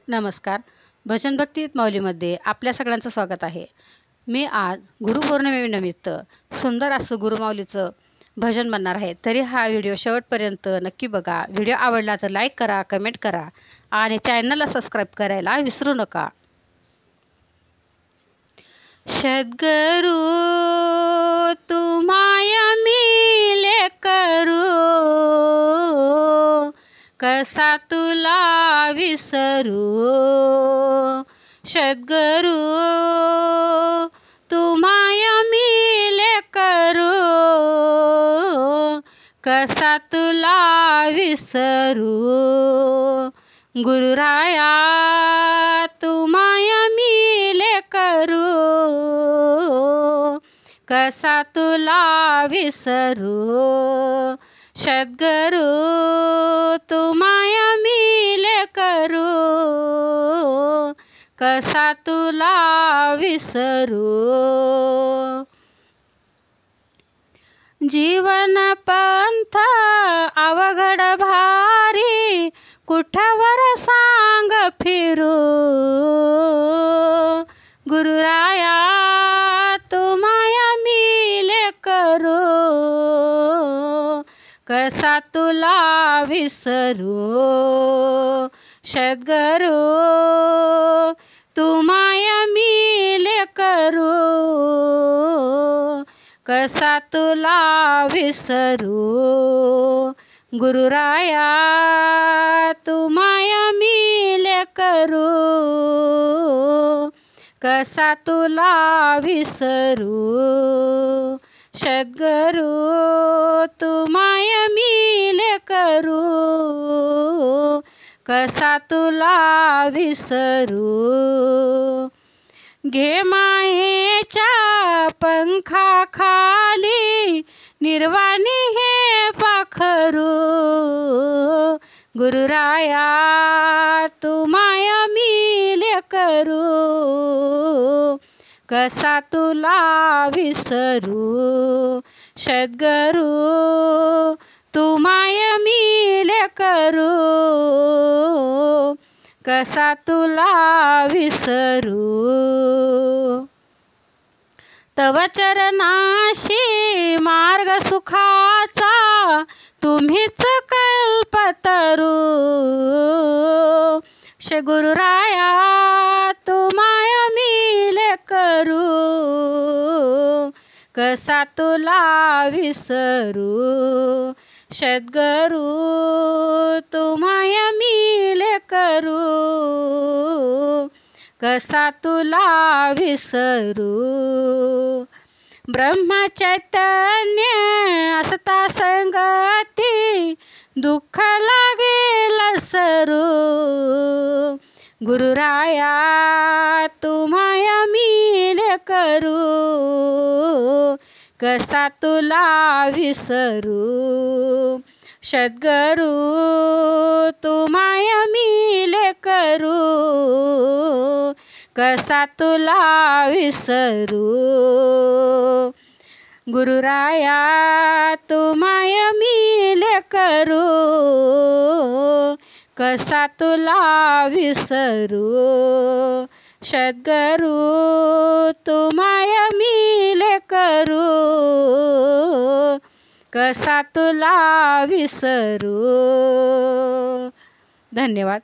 नमस्कार. भजन भक्ती माऊलीमध्ये आपल्या सगळ्यांचं स्वागत आहे. मी आज गुरुपौर्णिमेनिमित्त सुंदर असं गुरुमाऊलीचं भजन म्हणणार आहे. तरी हा व्हिडिओ शेवटपर्यंत नक्की बघा. व्हिडिओ आवडला तर लाईक करा, कमेंट करा आणि चॅनलला सबस्क्राईब करायला विसरू नका. सद्गुरु तुम्हाया मिले करू, कसा तुला विसरू. सद्गुरु तुम्हाया मिले करू, कसा तुला विसरू. गुरुराया तुम्हाया मिले करू, कसा तुला विसरू. सद्गुरु तुम्हाया मिले करू, कसा तुला विसरू. जीवन पंथ अवघड भारी, कुठावर सांग फिरू. गुरुराया तुम्हाया मिले करू, कसा तुला विसरू. सद्गुरु तुम्हाया मिले करू, कसा तुला विसरू. गुरुराया तुम्हाया मिले करू, कसा तुला विसरू. सद्गुरु तुम्हाया मिले करू, कसा तुला विसरू. घे मायेच्या पंखाखाली निर्वाणी हे पाखरू. गुरुराया तुम्हाया मिले करू, कसा तुला विसरू. सद्गुरु तुम्हाया मिले करू, कसा तुला विसरू. तव चरणाशी मार्ग सुखाचा तुम्हीच कल्पतरू. गुरुराया तुम्हाया मिले करू, कसा तुला विसरू. सद्गुरु तुम्हाया मिले करू, कसा तुला विसरू. ब्रह्मचैतन्य असता संगती, दुःख लागेल सरू. गुरुराया तुम्हाया मिले करू, कसा तुला विसरू. सद्गुरु तुम्हाया मिले करू, कसा तुला विसरू. गुरुराया तुम्हाया मिले करू, कसा तुला विसरू. सद्गुरु तुम्हाया मिले करू, कसा तुला विसरू. धन्यवाद.